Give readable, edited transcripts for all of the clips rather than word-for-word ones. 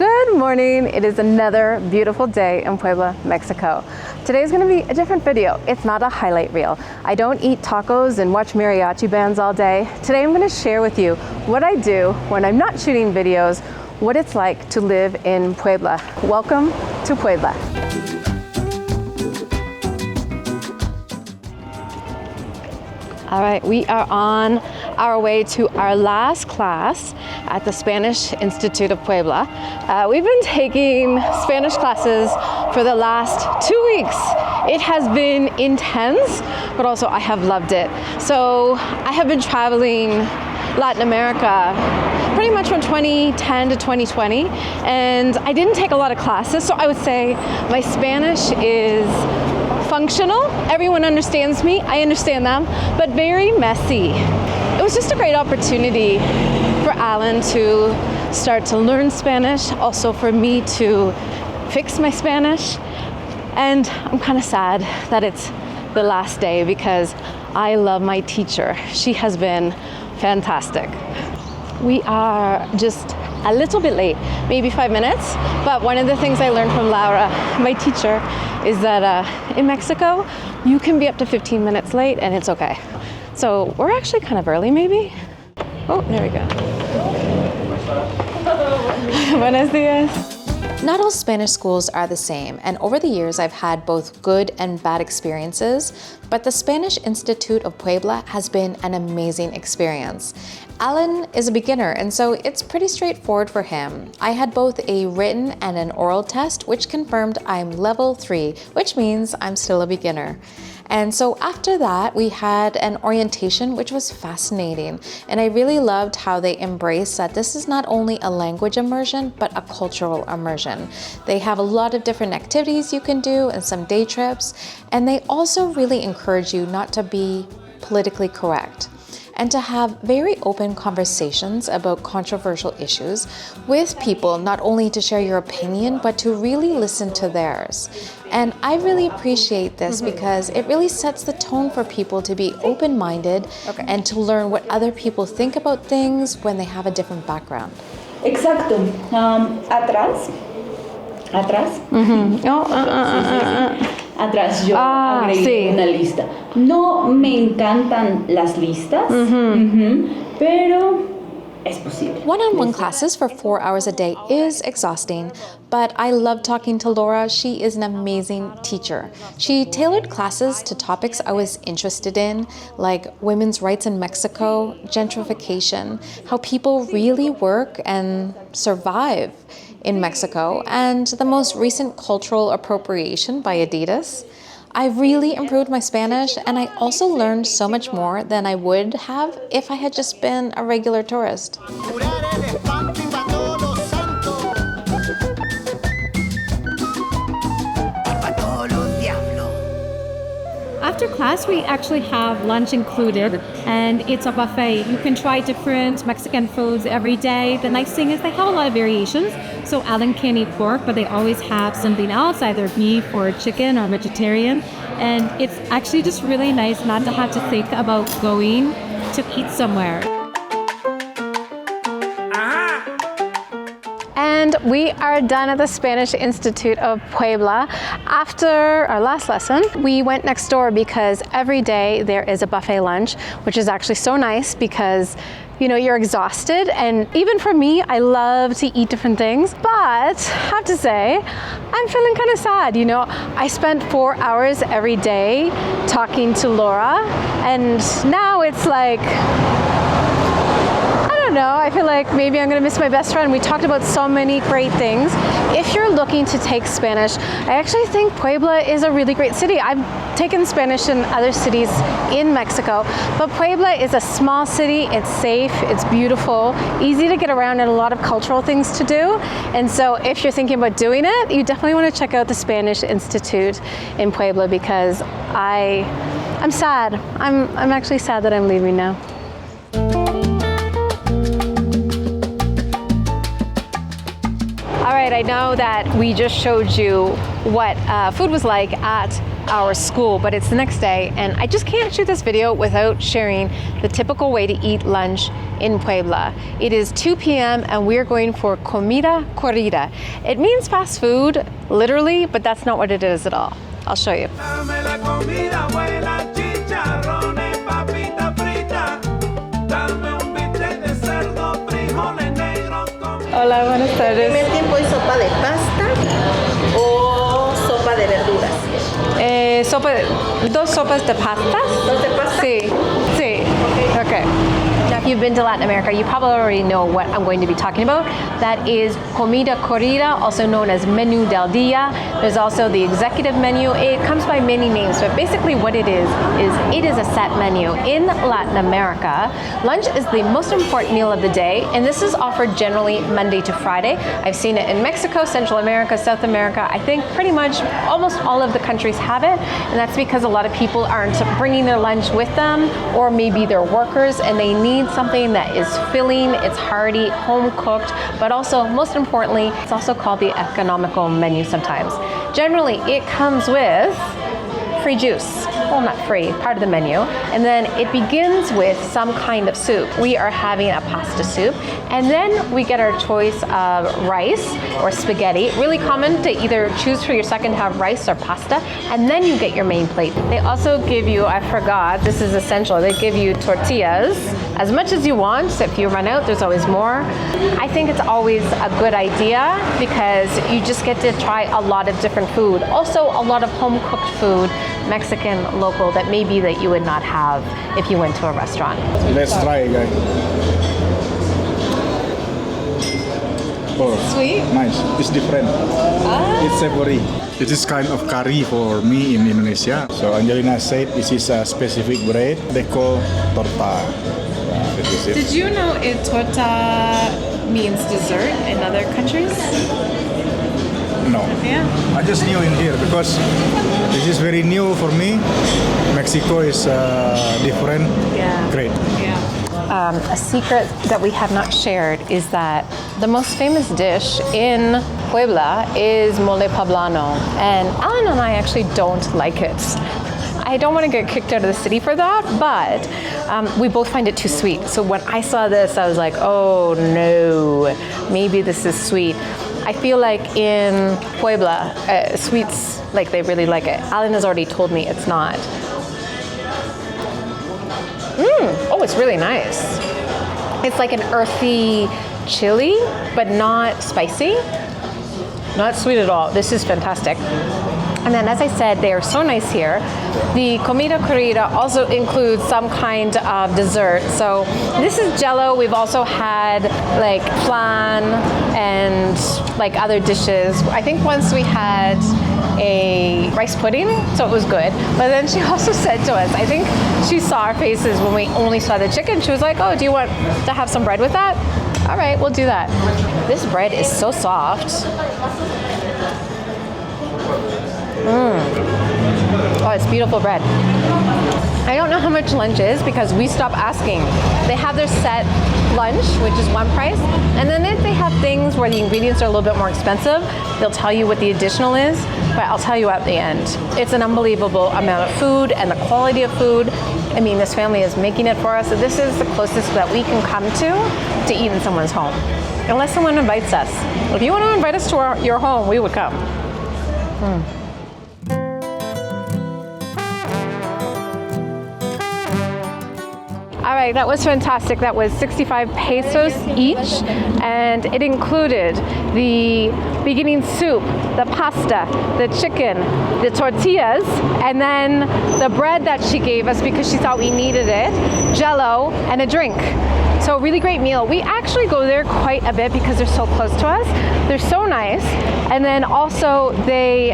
Good morning. It is another beautiful day in Puebla, Mexico. Today is going to be a different video. It's not a highlight reel. I don't eat tacos and watch mariachi bands all day. Today I'm going to share with you what I do when I'm not shooting videos, what it's like to live in Puebla. Welcome to Puebla. All right, we are on our way to our last class at the Spanish Institute of Puebla. We've been taking Spanish classes for the last 2 weeks. It has been intense, but also I have loved it. So I have been traveling Latin America pretty much from 2010 to 2020, and I didn't take a lot of classes, so I would say my Spanish is functional. Everyone understands me, I understand them, but very messy. It was just a great opportunity for Alan to start to learn Spanish, also for me to fix my Spanish. And I'm kind of sad that it's the last day because I love my teacher. She has been fantastic. We are just a little bit late, maybe 5 minutes, but one of the things I learned from Laura, my teacher, is that in Mexico, you can be up to 15 minutes late and it's okay. So we're actually kind of early, maybe. Oh, there we go. Buenos dias. Not all Spanish schools are the same, and over the years I've had both good and bad experiences, but the Spanish Institute of Puebla has been an amazing experience. Alan is a beginner, and so it's pretty straightforward for him. I had both a written and an oral test, which confirmed I'm level 3, which means I'm still a beginner. And so after that, we had an orientation, which was fascinating. And I really loved how they embrace that this is not only a language immersion, but a cultural immersion. They have a lot of different activities you can do and some day trips. And they also really encourage you not to be politically correct and to have very open conversations about controversial issues with people, not only to share your opinion, but to really listen to theirs. And I really appreciate this because it really sets the tone for people to be open-minded and to learn what other people think about things when they have a different background. Exacto. Atrás. Atrás yo agregué una lista. No me encantan las listas, pero es posible. One-on-one classes for 4 hours a day is exhausting, but I love talking to Laura. She is an amazing teacher. She tailored classes to topics I was interested in, like women's rights in Mexico, gentrification, how people really work and survive in Mexico, and the most recent cultural appropriation by Adidas. I really improved my Spanish, and I also learned so much more than I would have if I had just been a regular tourist. After class, we actually have lunch included, and it's a buffet. You can try different Mexican foods every day. The nice thing is they have a lot of variations. So Alan can't eat pork, but they always have something else, either beef or chicken or vegetarian. And it's actually just really nice not to have to think about going to eat somewhere. And we are done at the Spanish Institute of Puebla. After our last lesson, we went next door because every day there is a buffet lunch, which is actually so nice because you're exhausted, and even for me, I love to eat different things, but I have to say, I'm feeling kind of sad. I spent 4 hours every day talking to Laura, and now it's like, I feel like maybe I'm gonna miss my best friend. We talked about so many great things. If you're looking to take Spanish, I actually think Puebla is a really great city. I've taken Spanish in other cities in Mexico, but Puebla is a small city. It's safe, it's beautiful, easy to get around, and a lot of cultural things to do. And so if you're thinking about doing it, you definitely want to check out the Spanish Institute in Puebla because I'm sad. I'm actually sad that I'm leaving now. All right, I know that we just showed you what food was like at our school, but it's the next day, and I just can't shoot this video without sharing the typical way to eat lunch in Puebla. It is 2 p.m. and we're going for Comida, Corrida. It means fast food, literally, but that's not what it is at all. I'll show you. Hola, buenas tardes. ¿En primer tiempo es sopa de pasta o sopa de verduras? Dos sopas de pasta. ¿Dos de pasta? Sí, sí. Okay. Now, if you've been to Latin America, you probably already know what I'm going to be talking about. That is Comida Corrida, also known as Menú del Día. There's also the executive menu. It comes by many names, but basically what it is it is a set menu. In Latin America, lunch is the most important meal of the day, and this is offered generally Monday to Friday. I've seen it in Mexico, Central America, South America. I think pretty much almost all of the countries have it, and that's because a lot of people aren't bringing their lunch with them, or maybe they're workers and they need something that is filling, it's hearty, home cooked, but also most importantly, it's also called the economical menu sometimes. Generally, it comes with free juice. Well, not free, part of the menu. And then it begins with some kind of soup. We are having a pasta soup. And then we get our choice of rice or spaghetti. Really common to either choose for your second to have rice or pasta. And then you get your main plate. They also give you, I forgot, this is essential, they give you tortillas, as much as you want. If you run out, there's always more. I think it's always a good idea because you just get to try a lot of different food. Also, a lot of home-cooked food, Mexican, local, that maybe that you would not have if you went to a restaurant. Let's try, guys. Oh, Sweet? nice. It's different. It's savory. It is kind of curry for me in Indonesia. So Angelina said this is a specific bread they call torta. This is it. Did you know torta means dessert in other countries? No. Yeah. I just knew in here because this is very new for me. Mexico is different. Yeah. Great. A secret that we have not shared is that the most famous dish in Puebla is mole poblano. And Alan and I actually don't like it. I don't want to get kicked out of the city for that, but we both find it too sweet. So when I saw this, I was like, oh no, maybe this is sweet. I feel like in Puebla, sweets, like they really like it. Alan has already told me it's not. Oh, it's really nice. It's like an earthy chili, but not spicy. Not sweet at all. This is fantastic. And then, as I said, they are so nice here. The Comida Corrida also includes some kind of dessert. So this is Jello. We've also had like flan and like other dishes. I think once we had a rice pudding, so it was good. But then she also said to us, I think she saw our faces when we only saw the chicken. She was like, oh, do you want to have some bread with that? All right, we'll do that. This bread is so soft. Oh, it's beautiful bread. I don't know how much lunch is because we stopped asking. They have their set lunch, which is one price, and then if they have things where the ingredients are a little bit more expensive, they'll tell you what the additional is, but I'll tell you at the end. It's an unbelievable amount of food and the quality of food. I mean, this family is making it for us, so this is the closest that we can come to eat in someone's home, unless someone invites us. If you want to invite us to your home, we would come. All right, that was fantastic. That was 65 pesos each, and it included the beginning soup, the pasta, the chicken, the tortillas, and then the bread that she gave us because she thought we needed it, Jello, and a drink. So really great meal. We actually go there quite a bit because they're so close to us. They're so nice. And then also they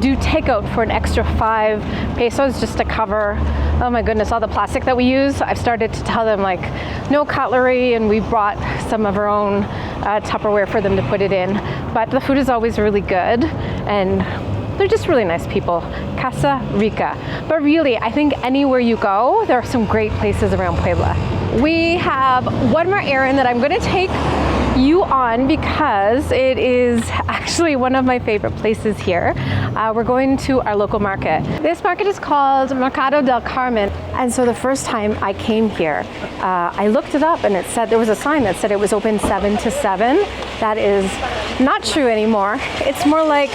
do takeout for an extra 5 pesos just to cover, oh my goodness, all the plastic that we use. I've started to tell them like no cutlery, and we brought some of our own Tupperware for them to put it in. But the food is always really good, and they're just really nice people. Casa Rica. But really, I think anywhere you go, there are some great places around Puebla. We have one more errand that I'm going to take you on because it is actually one of my favorite places here. We're going to our local market. This market is called Mercado del Carmen. And so the first time I came here, I looked it up and it said, there was a sign that said it was open 7 to 7. That is not true anymore. It's more like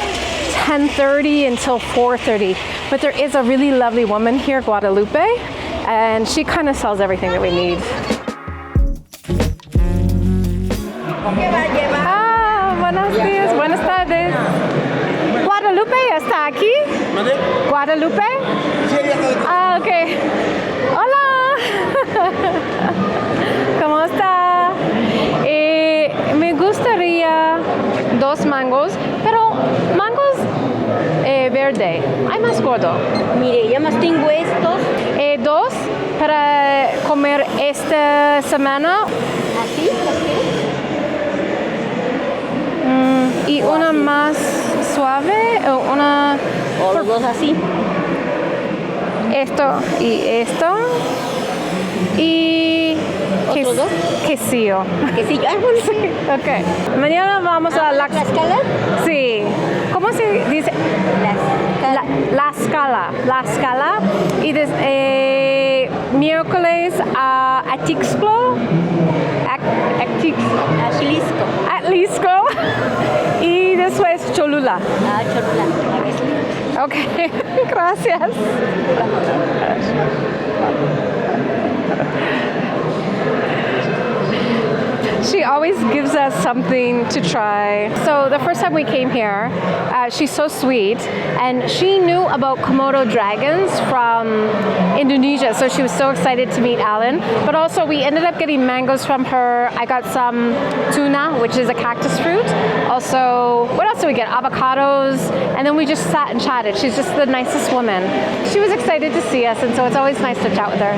10:30 until 4:30. But there is a really lovely woman here, Guadalupe, and she kind of sells everything that we need. Ah, buenos días, buenas tardes. Guadalupe está aquí. Guadalupe. Ah, ok. Hola. ¿Cómo está? Me gustaría 2 mangos, pero mangos verde. Hay más gordo. Mire, ya más tengo estos. 2 para comer esta semana. ¿Así? ¿Los quieres? Y una más suave o una... O los dos así. Esto y esto. Y... ¿Otros dos? Quesillo. Quesillo. Ah, bueno, sí. Ok. Mañana vamos a ¿La escala? Sí. ¿Cómo se dice? La Scala. La Scala. Y miércoles a Atixco. Atlisco. Y después Cholula. Ah, Cholula. Ok. Gracias. She always gives us something to try. So the first time we came here, she's so sweet, and she knew about Komodo dragons from Indonesia, so she was so excited to meet Alan. But also we ended up getting mangoes from her. I got some tuna, which is a cactus fruit. Also, what else did we get? Avocados, and then we just sat and chatted. She's just the nicest woman. She was excited to see us, and so it's always nice to chat with her.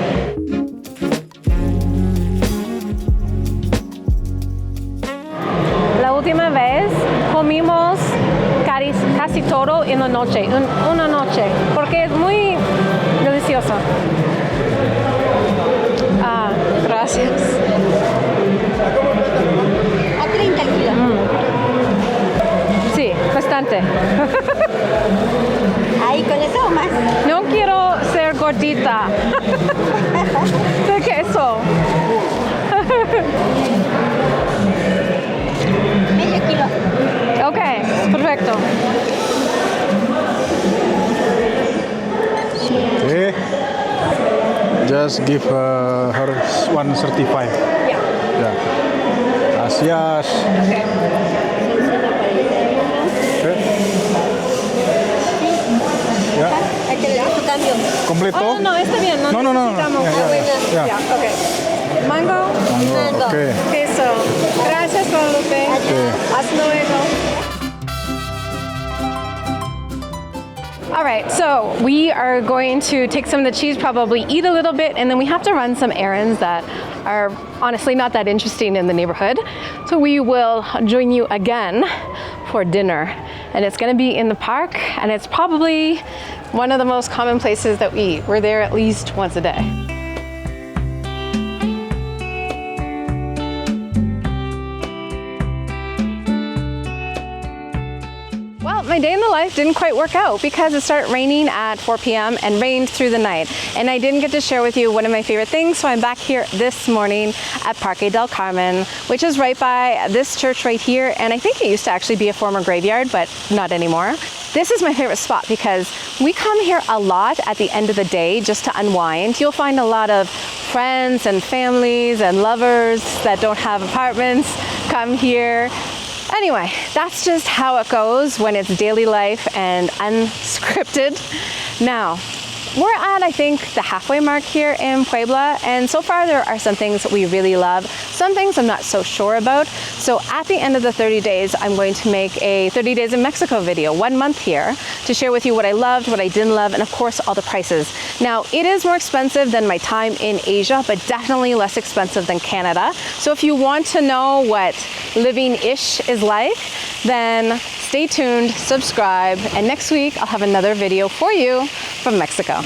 La última vez comimos casi todo en una noche, porque es muy delicioso. Ah, gracias. A 30 el kilo. Sí, bastante. Ahí, con eso o más. No quiero ser gordita. ¿De queso? Medio kilo. Ok, perfecto. Okay. Just give her 135. Yeah. Yeah. Gracias. Okay. Okay. Yeah. Ahí te le doy su cambio. ¿Completo? Oh, no, está bien. No, No. necesitamos. Yeah. Yeah, okay. Mango, Mango. Okay. queso. Gracias, Guadalupe. Okay. Hasta luego. All right, so we are going to take some of the cheese, probably eat a little bit, and then we have to run some errands that are honestly not that interesting in the neighborhood. So we will join you again for dinner. And it's gonna be in the park, and it's probably one of the most common places that we eat. We're there at least once a day. My day in the life didn't quite work out because it started raining at 4 p.m. and rained through the night. And I didn't get to share with you one of my favorite things, so I'm back here this morning at Parque del Carmen, which is right by this church right here. And I think it used to actually be a former graveyard, but not anymore. This is my favorite spot because we come here a lot at the end of the day just to unwind. You'll find a lot of friends and families and lovers that don't have apartments come here. Anyway, that's just how it goes when it's daily life and unscripted. Now, we're at, I think, the halfway mark here in Puebla, and so far there are some things that we really love. Some things I'm not so sure about. So at the end of the 30 days, I'm going to make a 30 days in Mexico video, 1 month here, to share with you what I loved, what I didn't love, and of course, all the prices. Now, it is more expensive than my time in Asia, but definitely less expensive than Canada. So if you want to know what living-ish is like, then stay tuned, subscribe, and next week I'll have another video for you from Mexico.